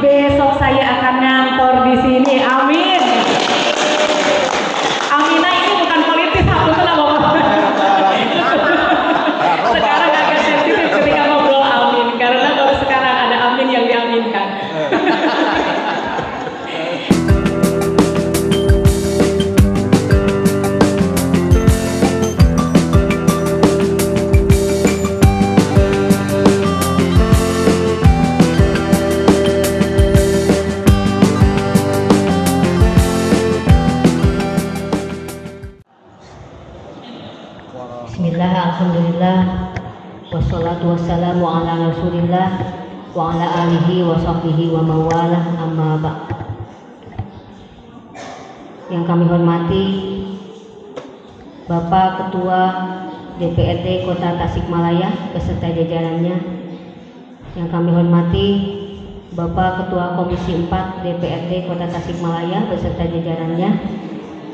besok saya akan ngantor di sini. Amin. Aminah ini bukan politis, aku tenang Bapak. Sekarang agak sensitif ketika ngobrol amin, karena kalau sekarang ada amin yang diaminkan. Bismillah, alhamdulillah, wassalatu wassalamu ala rasulillah wa ala alihi wa sahbihi wa mawalah, amma ba'd. Yang kami hormati Bapak Ketua DPRD Kota Tasikmalaya beserta jajarannya. Yang kami hormati Bapak Ketua Komisi 4 DPRD Kota Tasikmalaya beserta jajarannya.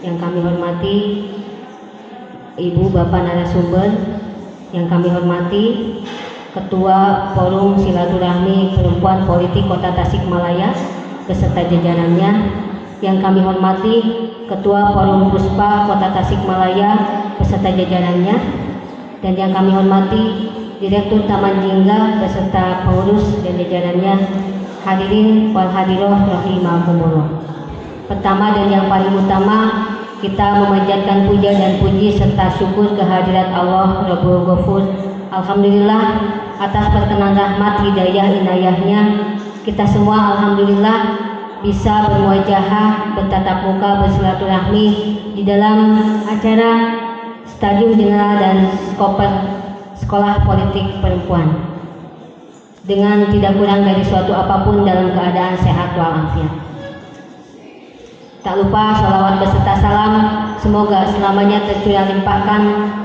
Yang kami hormati Ibu Bapak narasumber, yang kami hormati Ketua Forum Silaturahmi Perempuan Politik Kota Tasikmalaya beserta jajarannya, yang kami hormati Ketua Forum Puspa Kota Tasikmalaya beserta jajarannya, dan yang kami hormati Direktur Taman Jingga beserta pengurus dan jajarannya. Hadirin wal hadiroh rahimakumullah. Pertama dan yang paling utama, kita memanjatkan puja dan puji serta syukur kehadirat Allah Rabbul Ghafur. Alhamdulillah atas perkenan rahmat hidayah inayahnya, kita semua alhamdulillah bisa bermuajahah, bertatap muka, bersilaturahmi di dalam acara Stadium General dan Skoper Sekolah Politik Perempuan dengan tidak kurang dari suatu apapun dalam keadaan sehat walafiat. Tak lupa salawat beserta salam semoga selamanya tercurah limpahkan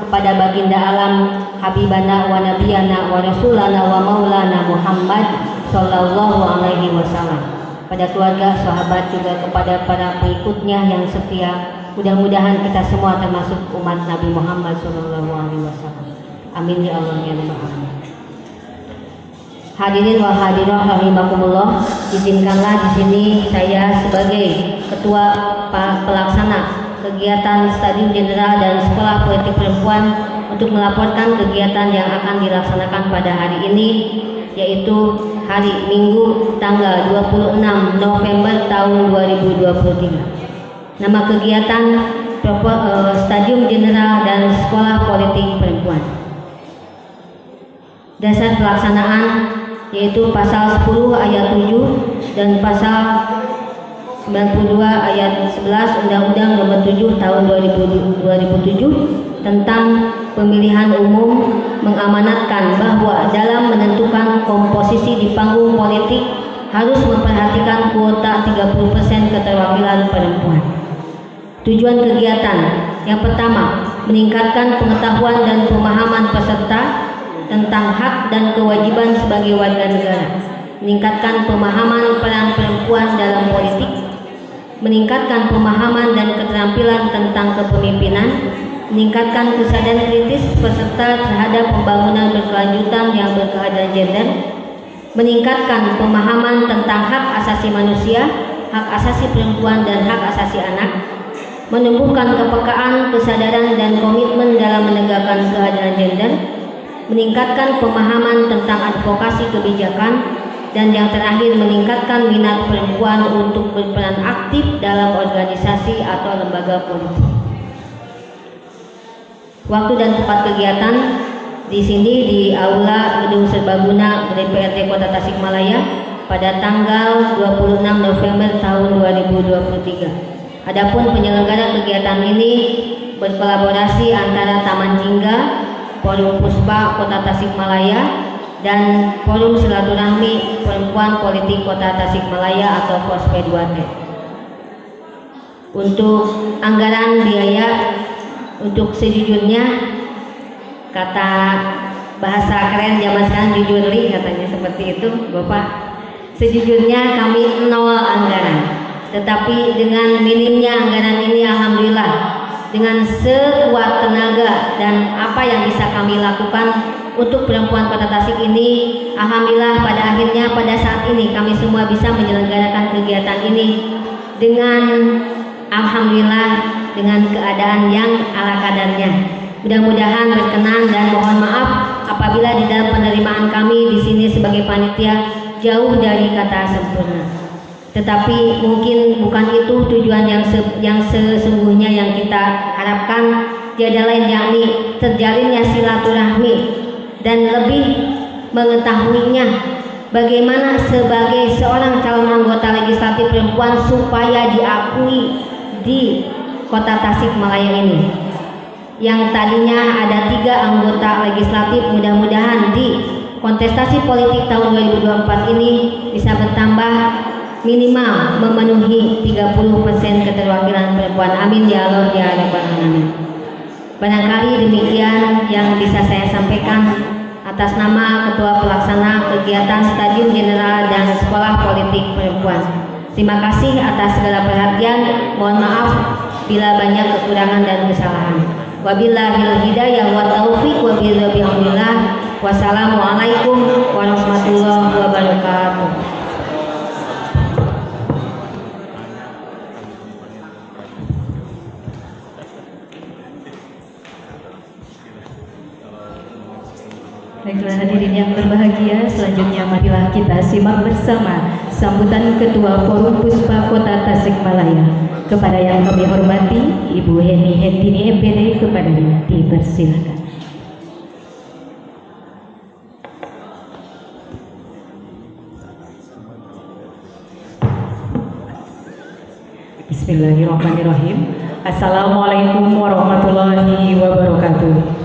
kepada baginda alam Habibana wa Nabiyana wa Rasulana wa Maulana Muhammad Sallallahu Alaihi Wasallam, pada keluarga, sahabat, juga kepada para pengikutnya yang setia. Mudah-mudahan kita semua termasuk umat Nabi Muhammad Sallallahu Alaihi Wasallam. Amin ya Allah ya Rabbal Alamin. Hadirin wal hadiroh rahimakumullah, izinkanlah di sini saya sebagai Ketua Pelaksana kegiatan Stadium General dan Sekolah Politik Perempuan untuk melaporkan kegiatan yang akan dilaksanakan pada hari ini, yaitu hari Minggu tanggal 26 November tahun 2023. Nama kegiatan Stadium General dan Sekolah Politik Perempuan. Dasar pelaksanaan yaitu pasal 10 ayat 7 dan pasal 92 ayat 11 Undang-Undang Nomor 7 Tahun 2007 tentang pemilihan umum mengamanatkan bahwa dalam menentukan komposisi di panggung politik harus memperhatikan kuota 30% keterwakilan perempuan. Tujuan kegiatan yang pertama, meningkatkan pengetahuan dan pemahaman peserta tentang hak dan kewajiban sebagai warga negara, meningkatkan pemahaman peran perempuan dalam politik, meningkatkan pemahaman dan keterampilan tentang kepemimpinan, meningkatkan kesadaran kritis peserta terhadap pembangunan berkelanjutan yang berkeadilan gender, meningkatkan pemahaman tentang hak asasi manusia, hak asasi perempuan dan hak asasi anak, menumbuhkan kepekaan, kesadaran dan komitmen dalam menegakkan keadilan gender, meningkatkan pemahaman tentang advokasi kebijakan, dan yang terakhir meningkatkan minat perempuan untuk berperan aktif dalam organisasi atau lembaga politik. Waktu dan tempat kegiatan di sini di Aula Gedung Serbaguna DPRD Kota Tasikmalaya pada tanggal 26 November tahun 2023. Adapun penyelenggara kegiatan ini berkolaborasi antara Taman Jingga, Forum Puspa Kota Tasikmalaya, dan Forum Silaturahmi Perempuan Politik Kota Tasikmalaya atau FOSP2T. Untuk anggaran biaya, untuk sejujurnya, kata bahasa keren zaman sekarang jujurli katanya seperti itu, Bapak. Sejujurnya kami nol anggaran, tetapi dengan minimnya anggaran ini alhamdulillah dengan sekuat tenaga dan apa yang bisa kami lakukan, untuk perempuan Kota Tasik ini. Alhamdulillah pada akhirnya pada saat ini kami semua bisa menyelenggarakan kegiatan ini dengan alhamdulillah dengan keadaan yang ala kadarnya. Mudah-mudahan berkenan dan mohon maaf apabila di dalam penerimaan kami di sini sebagai panitia jauh dari kata sempurna. Tetapi mungkin bukan itu tujuan yang sesungguhnya yang kita harapkan, tiada lain yakni terjalinnya silaturahmi dan lebih mengetahuinya bagaimana sebagai seorang calon anggota legislatif perempuan supaya diakui di Kota Tasikmalaya ini. Yang tadinya ada 3 anggota legislatif, mudah-mudahan di kontestasi politik tahun 2024 ini bisa bertambah minimal memenuhi 30% keterwakilan perempuan. Amin ya Allah ya Rabbal alamin. Barangkali demikian yang bisa saya sampaikan atas nama Ketua Pelaksana Kegiatan Stadium General dan Sekolah Politik Perempuan. Terima kasih atas segala perhatian. Mohon maaf bila banyak kekurangan dan kesalahan. Wabillahil hidayah wa taufiq wa bihamdillah. Wassalamualaikum warahmatullahi wabarakatuh. Baiklah hadirin yang berbahagia, selanjutnya marilah kita simak bersama sambutan Ketua Forum Puspa Kota Tasikmalaya. Kepada yang kami hormati Ibu Heni Hendini MPD, kepadanya dipersilakan. Bismillahirrahmanirrahim. Assalamualaikum warahmatullahi wabarakatuh.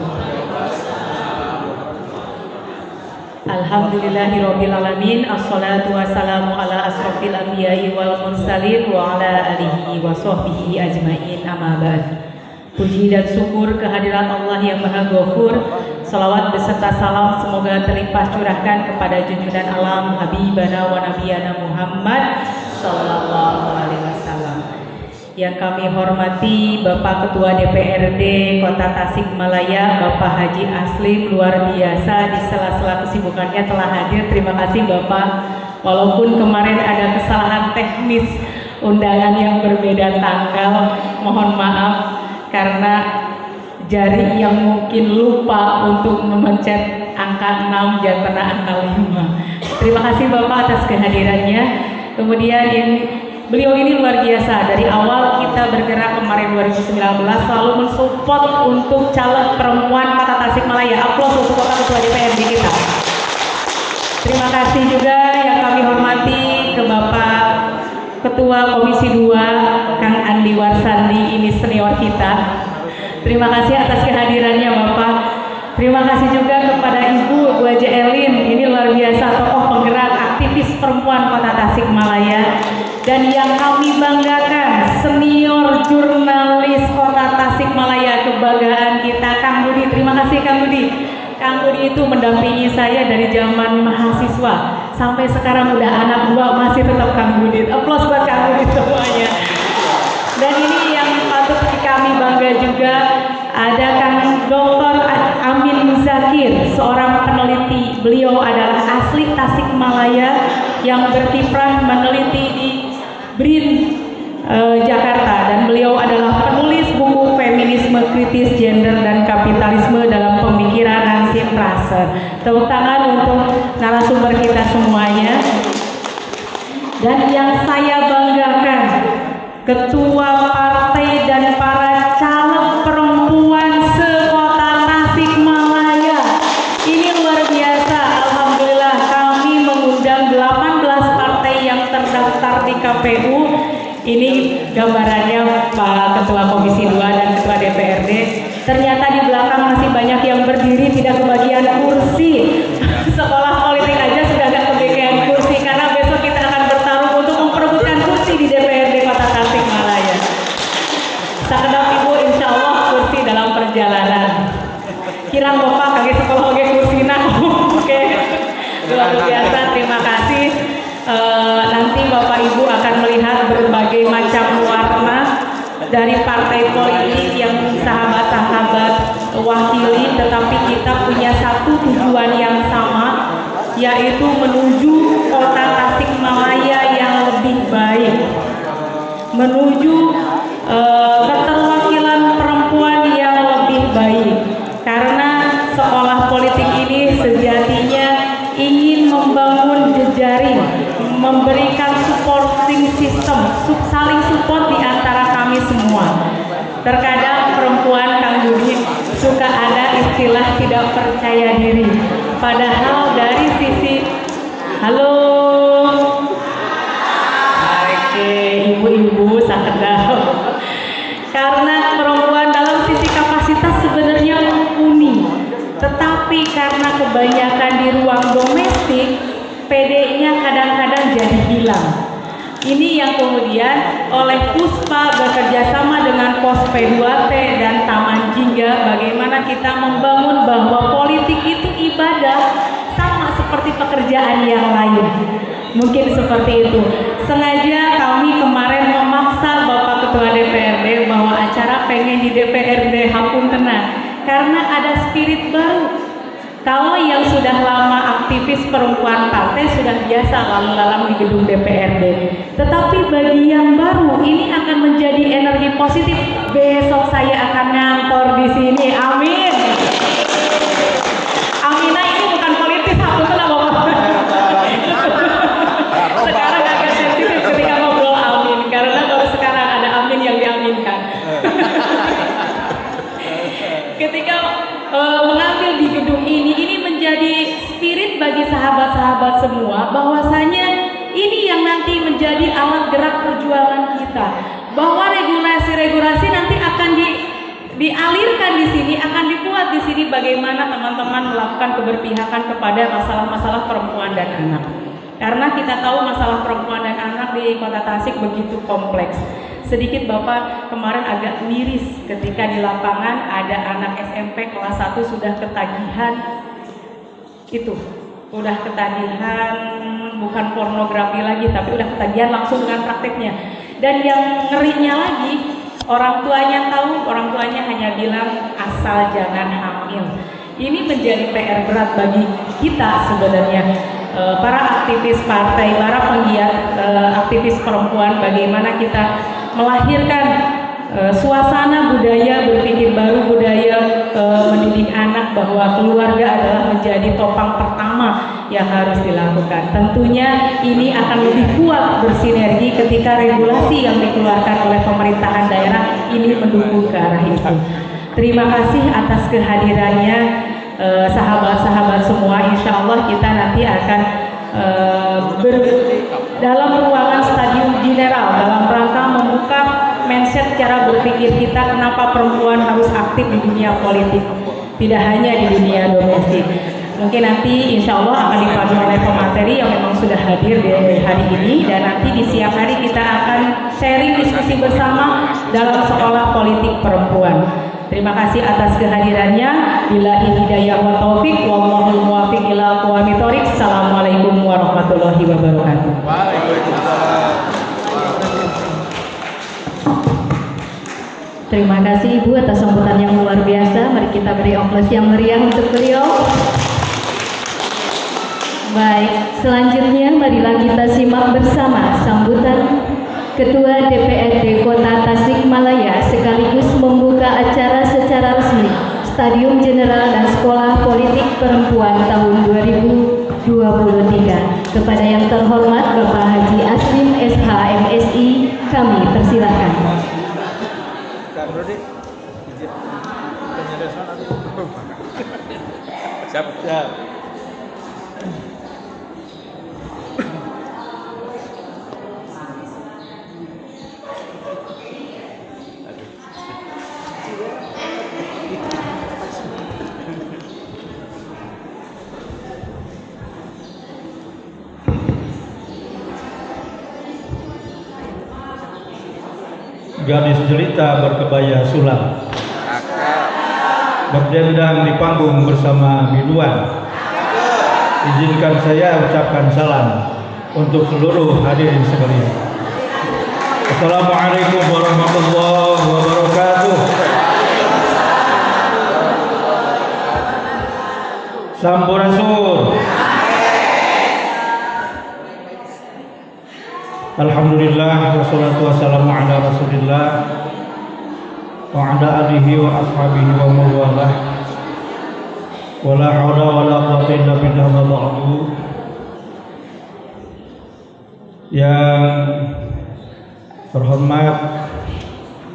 Alhamdulillahirrabbilalamin. Assalatu wassalamu ala asrofil anbiya'i wal mursalin wa ala alihi wa sahbihi ajma'in, amma ba'd. Puji dan syukur kehadirat Allah yang Maha Ghafur. Salawat beserta salam semoga terlimpah curahkan kepada junjungan alam Habibana wa Nabiyana Muhammad sallallahu alaihi wasallam. Yang kami hormati Bapak Ketua DPRD Kota Tasikmalaya, Bapak Haji Aslim, luar biasa di sela-sela kesibukannya telah hadir. Terima kasih Bapak. Walaupun kemarin ada kesalahan teknis undangan yang berbeda tanggal, mohon maaf karena jari yang mungkin lupa untuk memencet angka 6 jantara angka 5. Terima kasih Bapak atas kehadirannya. Kemudian beliau ini luar biasa. Dari awal kita bergerak kemarin 2019 selalu mensupport untuk caleg perempuan Kota Tasikmalaya. Aplaus untuk Bapak Ketua DPRD kita. Terima kasih juga yang kami hormati ke Bapak Ketua Komisi 2 Kang Andi Warsandi, ini senior kita. Terima kasih atas kehadirannya Bapak. Terima kasih juga kepada Ibu Haji Elin, ini luar biasa, tokoh penggerak aktivis perempuan Kota Tasikmalaya. Dan yang kami banggakan, senior jurnalis Kota Tasikmalaya, kebanggaan kita, Kang Budi. Terima kasih Kang Budi. Kang Budi itu mendampingi saya dari zaman mahasiswa sampai sekarang udah anak 2 masih tetap Kang Budi. Aplaus buat Kang Budi semuanya. Dan ini yang patut kami bangga juga, ada Kang Dr. Amin Muzakir, seorang peneliti. Beliau adalah asli Tasikmalaya yang berkiprah meneliti di BRIN Jakarta, dan beliau adalah penulis buku Feminisme Kritis, Gender dan Kapitalisme dalam Pemikiran Nancy Fraser. Tepuk tangan untuk narasumber kita semuanya. Dan yang saya banggakan, Ketua Partai dan para caleg perempuan se-Kota Tasikmalaya. Ini luar biasa. Alhamdulillah kami mengundang 18 partai yang terdaftar di KPU. Ini gambarannya Pak Ketua Komisi 2 dan Ketua DPRD. Ternyata di belakang masih banyak yang berdiri tidak kebagian kursi. Sekolah politik aja sudah tidak kebagian kursi, karena besok kita akan bertarung untuk memperebutkan kursi di DPRD Kota Tasikmalaya. Sakedap Ibu, insya Allah kursi dalam perjalanan. Kirang Bapak kaget sekolah oke kursi nah. Oke, luar biasa. Terima kasih. Nanti Bapak Ibu akan melihat berbagai macam warna dari partai politik yang sahabat-sahabat wakili, tetapi kita punya satu tujuan yang sama, yaitu menuju kota Tasikmalaya yang lebih baik, menuju keterwakilan perempuan yang lebih baik. Karena sekolah politik ini sejatinya ingin membangun jejaring, memberikan supporting system, saling support di antara kami semua. Terkadang perempuan, Kang Yudi, suka ada istilah tidak percaya diri. Padahal dari sisi halo, oke, ibu-ibu sakedal. Karena perempuan dalam sisi kapasitas sebenarnya mumpuni, tetapi karena kebanyakan di ruang domestik, PD-nya kadang-kadang jadi hilang. Ini yang kemudian oleh Puspa bekerja sama dengan Pos P2T dan Taman Jingga, bagaimana kita membangun bahwa politik itu ibadah sama seperti pekerjaan yang lain. Mungkin seperti itu. Sengaja kami kemarin memaksa Bapak Ketua DPRD bahwa acara pengen di DPRD Hapuntenang karena ada spirit baru. Kalau yang sudah lama aktivis perempuan partai sudah biasa lalu-lalang di gedung DPRD. Tetapi bagi yang baru ini akan menjadi energi positif. Besok saya akan ngantor di sini. Amin. Aminah ini bukan politis, aku tenang Bapak. Sekarang agak sensitif ketika ngobrol amin, karena baru sekarang ada amin yang diaminkan. Ketika mengambil di gedung ini menjadi spirit bagi sahabat-sahabat semua bahwasanya ini yang nanti menjadi alat gerak perjuangan kita, bahwa regulasi-regulasi nanti akan dialirkan di sini, akan dibuat di sini bagaimana teman-teman melakukan keberpihakan kepada masalah-masalah perempuan dan anak. Karena kita tahu masalah perempuan dan anak di Kota Tasik begitu kompleks. Sedikit Bapak kemarin agak miris ketika di lapangan ada anak SMP kelas 1 sudah ketagihan, itu udah ketagihan, bukan pornografi lagi tapi udah ketagihan langsung dengan prakteknya. Dan yang ngerinya lagi, orang tuanya tahu, orang tuanya hanya bilang asal jangan hamil. Ini menjadi PR berat bagi kita sebenarnya, para aktivis partai, para penggiat aktivis perempuan, bagaimana kita melahirkan suasana budaya berpikir baru, budaya mendidik anak bahwa keluarga adalah menjadi topang pertama yang harus dilakukan. Tentunya ini akan lebih kuat bersinergi ketika regulasi yang dikeluarkan oleh pemerintahan daerah ini mendukung ke arah itu. Terima kasih atas kehadirannya sahabat-sahabat semua. Insya Allah kita nanti akan dalam ruangan Stadium General dalam rangka membuka mindset cara berpikir kita, kenapa perempuan harus aktif di dunia politik, tidak hanya di dunia domestik. Mungkin nanti insya Allah akan dipandu oleh pemateri yang memang sudah hadir di hari ini, dan nanti di siang hari kita akan sharing diskusi bersama dalam sekolah politik perempuan. Terima kasih atas kehadirannya. Billahi hidayah wa taufik, wallahul muwaffiq ila aqwamit thoriq. Assalamualaikum warahmatullahi wabarakatuh. Waalaikumsalam. Terima kasih Ibu atas sambutan yang luar biasa. Mari kita beri aplaus yang meriah untuk beliau. Baik, selanjutnya marilah kita simak bersama sambutan Ketua DPRD Kota Tasikmalaya sekaligus membuka acara secara resmi Stadium General dan Sekolah Politik Perempuan tahun 2023. Kepada yang terhormat Bapak Haji Aslim SH MSI, kami persilahkan. Siap. Gadis jelita berkebaya sulam berdendang di panggung bersama biduan. Izinkan saya ucapkan salam untuk seluruh hadirin sekalian. Assalamualaikum warahmatullahi wabarakatuh. Sampurasun. Alhamdulillah wassalatu wassalamu ala Rasulillah wa ala alihi wa ashabihi wa mawalah. Wala haula wala quwwata illa billah wa ba'du. Yang terhormat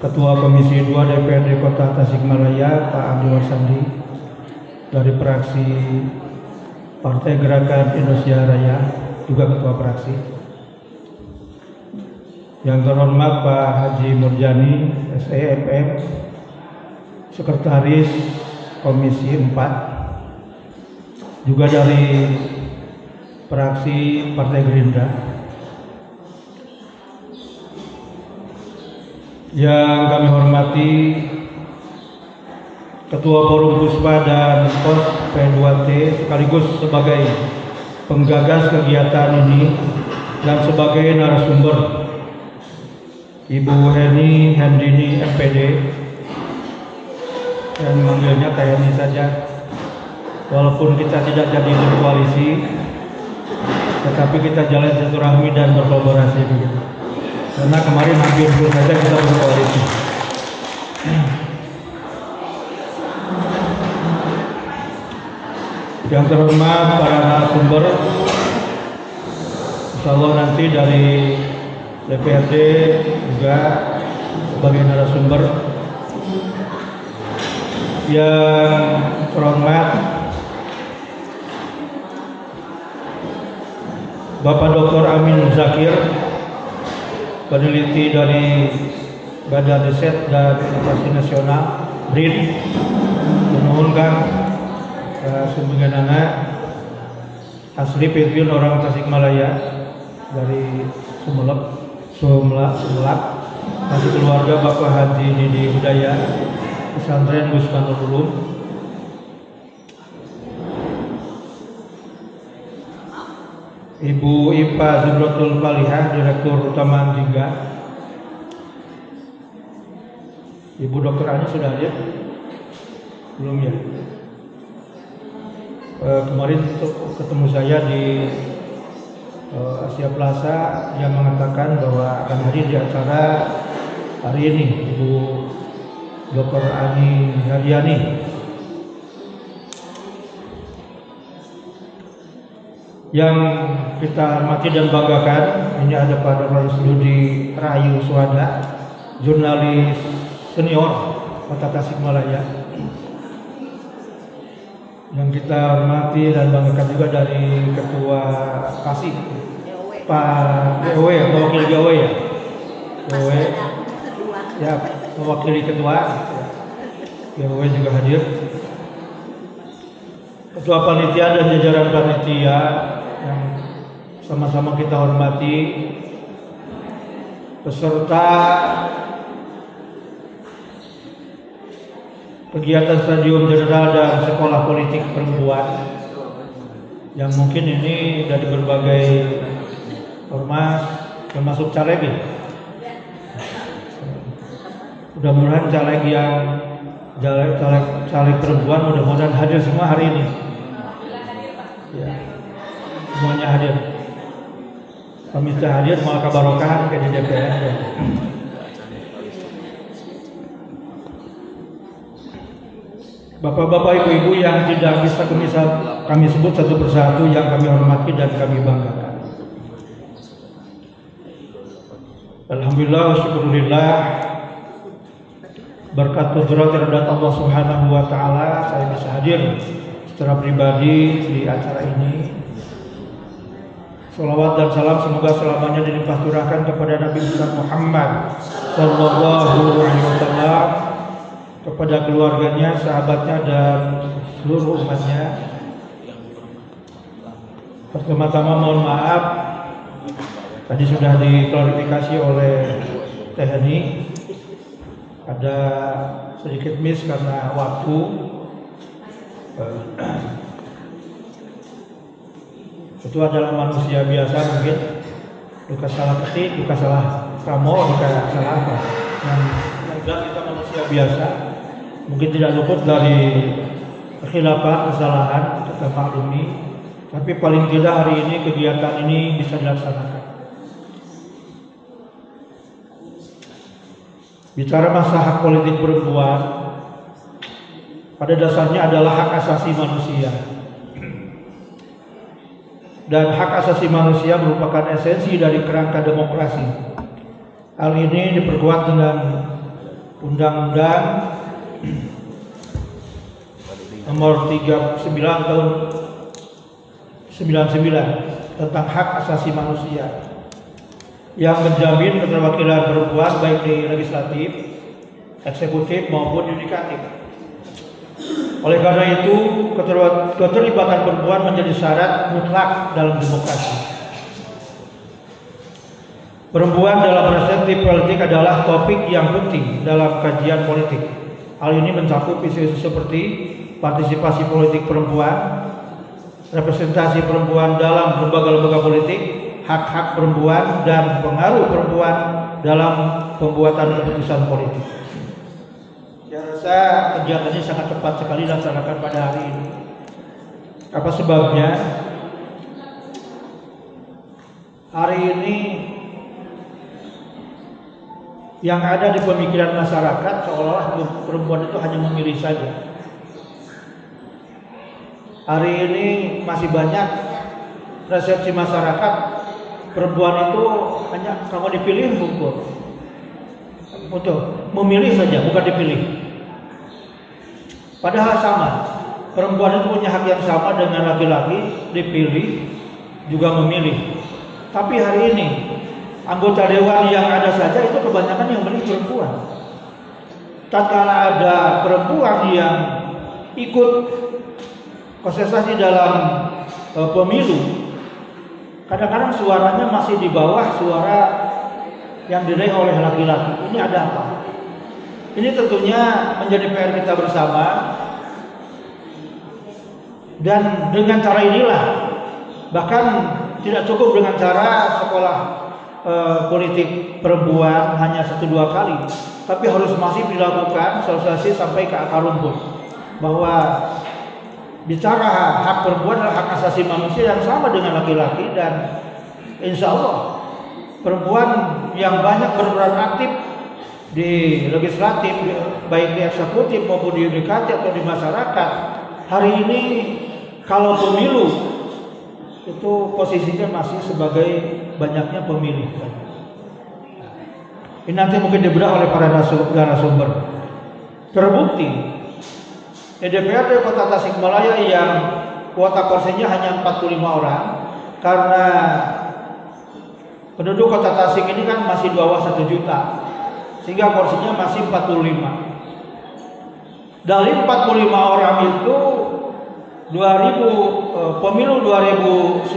Ketua Komisi 2 DPRD Kota Tasikmalaya Pak Abdul Warsandi dari fraksi Partai Gerakan Indonesia Raya, juga Ketua fraksi. Yang terhormat Pak Haji Murjani SEMM, Sekretaris Komisi 4, juga dari fraksi Partai Gerindra. Yang kami hormati Ketua Forum Puspa dan Pos P2T sekaligus sebagai penggagas kegiatan ini dan sebagai narasumber Ibu Heni Hendini MPD, dan manggilnya Teh Heni saja, walaupun kita tidak jadi berkoalisi, tetapi kita jalan silaturahmi dan berkolaborasi begitu. Karena kemarin hampir saja kita berkoalisi. Yang terhormat para narasumber, insya Allah nanti dari DPRD juga sebagai narasumber. Yang terhormat Bapak Dr. Amin Zakir, peneliti dari Badan Riset dan Inovasi Nasional BRIN, menuhunkan sumbangan anak asli Pilpiun orang Tasikmalaya dari Sumelak, masih keluarga Bapak Haji Didi Hudaya, Pesantren Gus Kanur Ulum. Ibu Ipa Zubratul Falihah, Direktur Utama Anjingga. Ibu Dr. Ani sudah hadir? Belum ya? Kemarin ketemu saya di Asia Plaza yang mengatakan bahwa akan hadir di acara hari ini, Ibu Dr. Ani Haryani. Yang kita hormati dan banggakan, ini ada Pak Dr. Rusdi Rahayu Suhada, jurnalis senior Kota Tasikmalaya. Yang kita hormati dan banggakan juga dari Ketua Kasih, Pak DOW, mewakili DOW ya, DOW ya, mewakili Ketua DOW juga hadir. Ketua Panitia dan jajaran Panitia yang sama-sama kita hormati, peserta kegiatan Stadium Jenderal dan Sekolah Politik Perempuan yang mungkin ini dari berbagai ormas, termasuk caleg ya. Mudah-mudahan caleg yang caleg perempuan mudah-mudahan hadir semua hari ini. Ya, semuanya hadir. Kami sudah hadir, malah kabarokahan ke DPR. Bapak-bapak, ibu-ibu yang tidak bisa kami sebut satu persatu, yang kami hormati dan kami banggakan. Alhamdulillah, syukurillah, berkat qudrah terhadap Allah Subhanahu wa taala, saya bisa hadir secara pribadi di acara ini. Salawat dan salam semoga selamanya dilimpah curahkan kepada Nabi Muhammad sallallahu alaihi wasallam, kepada keluarganya, sahabatnya dan seluruh umatnya. Pertama-tama mohon maaf, tadi sudah diklarifikasi oleh Teh Heni, ada sedikit miss karena waktu. Itu adalah manusia biasa, mungkin luka salah ketik, luka salah pramo, luka salah apa. Yang jelas kita manusia biasa, mungkin tidak luput dari kekhilafan, kesalahan, kita maklumi, tapi paling tidak hari ini kegiatan ini bisa dilaksanakan. Bicara masa hak politik perempuan, pada dasarnya adalah hak asasi manusia. Dan hak asasi manusia merupakan esensi dari kerangka demokrasi. Hal ini diperkuat dengan Undang-Undang Nomor 39 tahun 99 tentang hak asasi manusia yang menjamin keterwakilan perempuan baik di legislatif, eksekutif maupun yudikatif. Oleh karena itu, keterlibatan perempuan menjadi syarat mutlak dalam demokrasi. Perempuan dalam persepsi politik adalah topik yang penting dalam kajian politik. Hal ini mencakup isu-isu seperti partisipasi politik perempuan, representasi perempuan dalam lembaga-lembaga politik, hak-hak perempuan, dan pengaruh perempuan dalam pembuatan keputusan politik. Saya rasa kegiatan ini sangat tepat sekali dilaksanakan pada hari ini. Apa sebabnya? Hari ini yang ada di pemikiran masyarakat seolah-olah perempuan itu hanya memilih saja. Hari ini masih banyak persepsi masyarakat perempuan itu hanya kalau dipilih bukan, memilih saja, bukan dipilih. Padahal sama, perempuan itu punya hak yang sama dengan laki-laki, dipilih juga memilih. Tapi hari ini anggota dewan yang ada saja itu kebanyakan yang memilih perempuan. Tatkala ada perempuan yang ikut kontestasi dalam pemilu, kadang-kadang suaranya masih di bawah suara yang diraih oleh laki-laki. Ini ada apa? Ini tentunya menjadi PR kita bersama. Dan dengan cara inilah, bahkan tidak cukup dengan cara sekolah politik perempuan hanya 1-2 kali, tapi harus masih dilakukan sosialisasi sampai ke akar rumput bahwa bicara hak perempuan adalah hak asasi manusia yang sama dengan laki-laki. Dan insya Allah perempuan yang banyak berperan aktif di legislatif, baik di eksekutif maupun di yudikatif atau di masyarakat, hari ini kalau pemilu itu posisinya masih sebagai banyaknya pemilih. Ini nanti mungkin dibedah oleh para narasumber. Terbukti di DPRD Kota Tasikmalaya yang kuota kursinya hanya 45 orang, karena penduduk Kota Tasik ini kan masih di bawah 1 juta, sehingga kursinya masih 45. Dari 45 orang itu pemilu 2019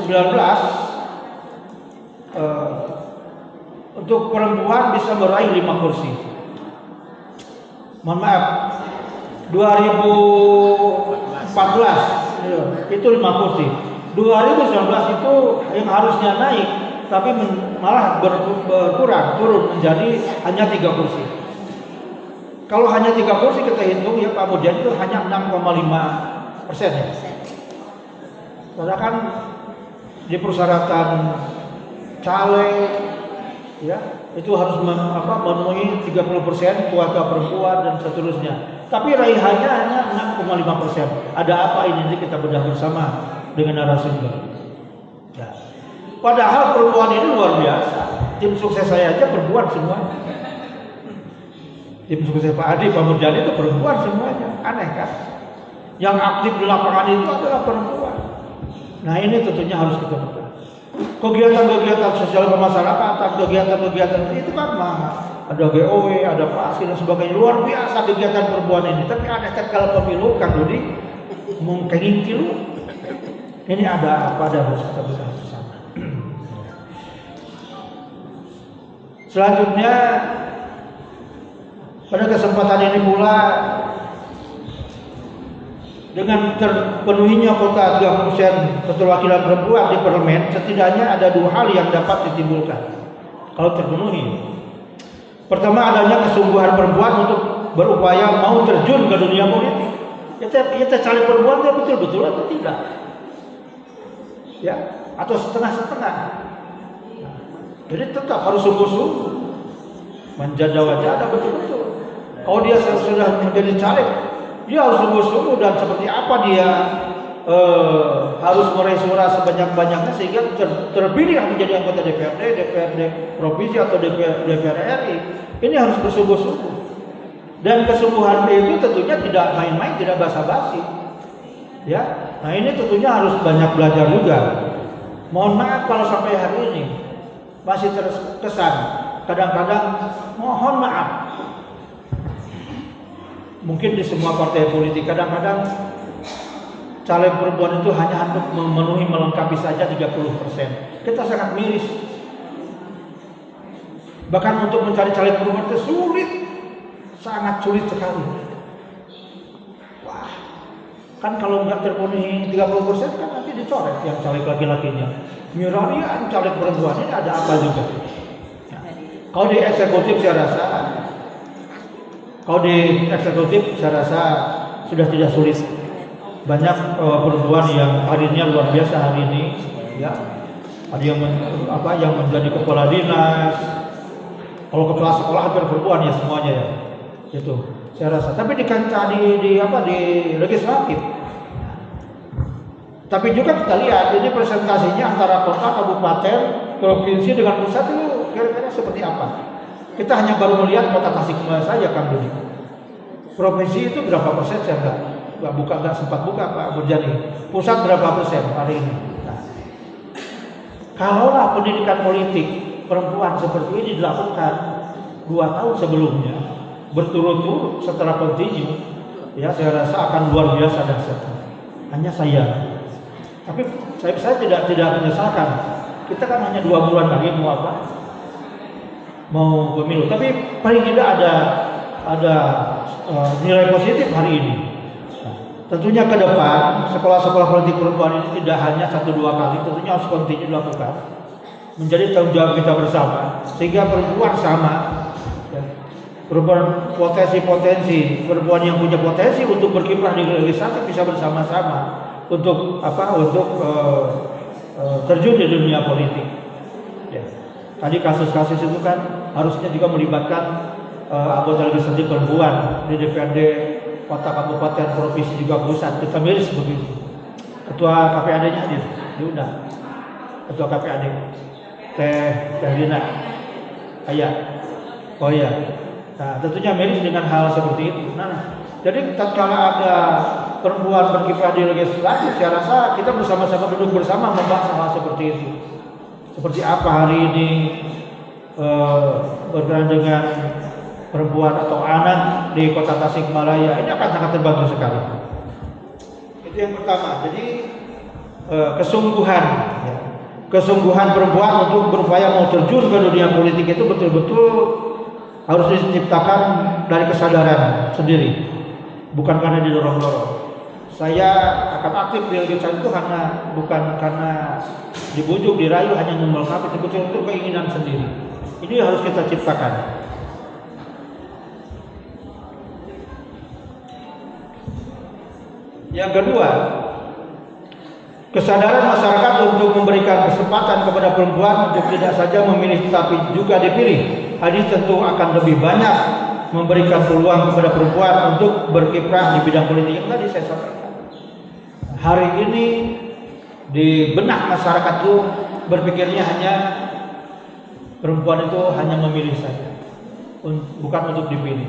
untuk perempuan bisa meraih 5 kursi. Mohon maaf, 2014 itu 5 kursi. 2019 itu yang harusnya naik, tapi malah berkurang, turun menjadi hanya 3 kursi. Kalau hanya 3 kursi kita hitung ya Pak Mujian itu hanya 6,5% ya. Karena kan di persyaratan caleg ya itu harus memenuhi 30% kuota perempuan dan seterusnya. Tapi raihannya hanya 6,5%. Ada apa ini? Nanti kita bedah bersama dengan narasumber. Ya. Padahal perempuan ini luar biasa. Tim sukses saya aja perempuan semua. Tim sukses Pak Adi, Pak Murjani itu perempuan semuanya. Aneh kan? Yang aktif di lapangan itu adalah perempuan. Nah ini tentunya harus kita buka. Kegiatan-kegiatan sosial kemasyarakatan, kegiatan-kegiatan itu kan ada GOW, ada PASI dan sebagainya. Luar biasa kegiatan perempuan ini. Tapi ada kalau pemilu kan Dudi mungkin kilu. Ini ada apa harus kita buka bersama. Selanjutnya pada kesempatan ini pula, dengan terpenuhinya kota 30% keterwakilan perempuan di parlemen, setidaknya ada 2 hal yang dapat ditimbulkan kalau terpenuhi. Pertama, adanya kesungguhan perempuan untuk berupaya mau terjun ke dunia politik. Ya caleg perempuan itu betul-betul atau tidak? Ya, atau setengah-setengah. Jadi tetap harus sungguh-sungguh menjaga wajah betul-betul. Kalau dia sudah menjadi caleg, dia harus sungguh-sungguh dan seperti apa dia harus meraih suara sebanyak-banyaknya sehingga terpilih menjadi anggota DPRD provinsi atau DPR RI. Ini harus bersungguh-sungguh. Dan kesungguhan itu tentunya tidak main-main, tidak basa-basi. Ya, nah ini tentunya harus banyak belajar juga. Mohon maaf kalau sampai hari ini masih terkesan kadang-kadang mohon maaf. Mungkin di semua partai politik kadang-kadang caleg perempuan itu hanya untuk memenuhi melengkapi saja 30%. Kita sangat miris. Bahkan untuk mencari caleg perempuan itu sulit, sangat sulit sekali. Wah, kan kalau nggak terpenuhi 30% kan nanti dicoret yang caleg laki-lakinya. Mirarian caleg perempuan ini ada apa juga? Nah, kalau di eksekutif saya rasa sudah tidak sulit. Banyak perempuan yang karirnya luar biasa hari ini, ya. Ada yang yang menjadi kepala dinas. Kalau kepala sekolah hampir perempuan ya semuanya ya. Itu saya rasa. Tapi di kancah di legislatif. Tapi juga kita lihat ini presentasinya antara kota, kabupaten, provinsi dengan pusat itu kira-kira seperti apa. Kita hanya baru melihat kota Tasikmalaya saja Kang Budi. Provinsi itu berapa persen saya nggak sempat buka Pak Burjani. Pusat berapa persen hari ini? Nah, kalaulah pendidikan politik perempuan seperti ini dilakukan 2 tahun sebelumnya berturut-turut setelah kontinu, ya saya rasa akan luar biasa dahsyatnya. Hanya saya. Tapi saya tidak menyesalkan. Kita kan hanya 2 bulan lagi mau pemilu. Tapi paling tidak ada nilai positif hari ini. Nah, tentunya ke depan sekolah-sekolah politik perempuan ini tidak hanya 1-2 kali, tentunya harus kontinu dilakukan. Menjadi tanggung jawab kita bersama sehingga perempuan sama. Ya, perempuan potensi perempuan yang punya potensi untuk berkiprah di legislatif bisa bersama-sama. Untuk terjun di dunia politik. Ya. Tadi kasus-kasus itu kan harusnya juga melibatkan anggota legislatif perempuan di DPRD kota, kabupaten, provinsi juga pusat. Kita miris begitu. Ketua KPAD-nya hadir, diundang. Ketua KPAD, Teh Dina, Ayah. Oh iya. Nah, tentunya miris dengan hal seperti itu. Nah, jadi tatkala ada perempuan berkiprah di legislatif, saya rasa kita bersama-sama duduk bersama membahas hal seperti itu. Seperti apa hari ini berkenaan dengan perempuan atau anak di kota Tasikmalaya, ini akan sangat terbantu sekali. Itu yang pertama. Jadi kesungguhan perempuan untuk berupaya mau terjun ke dunia politik itu betul-betul harus diciptakan dari kesadaran sendiri, bukan karena didorong-dorong. Saya akan aktif di legislatif itu bukan karena dibujuk, dirayu, hanya melengkapi, tapi betul-betul keinginan sendiri. Ini harus kita ciptakan. Yang kedua, kesadaran masyarakat untuk memberikan kesempatan kepada perempuan untuk tidak saja memilih tapi juga dipilih. Hadis tentu akan lebih banyak memberikan peluang kepada perempuan untuk berkiprah di bidang politik yang tadi saya sampaikan. Hari ini di benak masyarakat itu berpikirnya hanya perempuan itu hanya memilih saja, bukan untuk dipilih.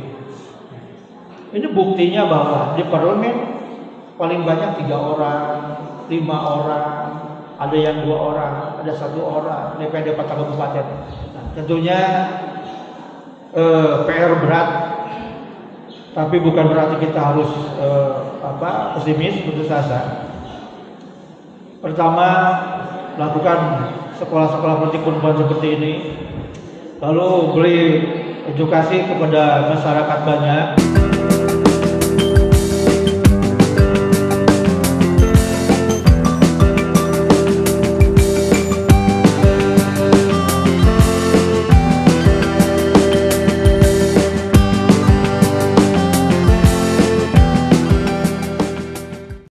Ini buktinya bahwa di parlemen paling banyak 3 orang, 5 orang, ada yang 2 orang, ada 1 orang, DPRD kota kabupaten. Nah, tentunya PR berat, tapi bukan berarti kita harus pesimis, putus asa. Pertama, lakukan sekolah-sekolah politik perempuan seperti ini, lalu beri edukasi kepada masyarakat banyak.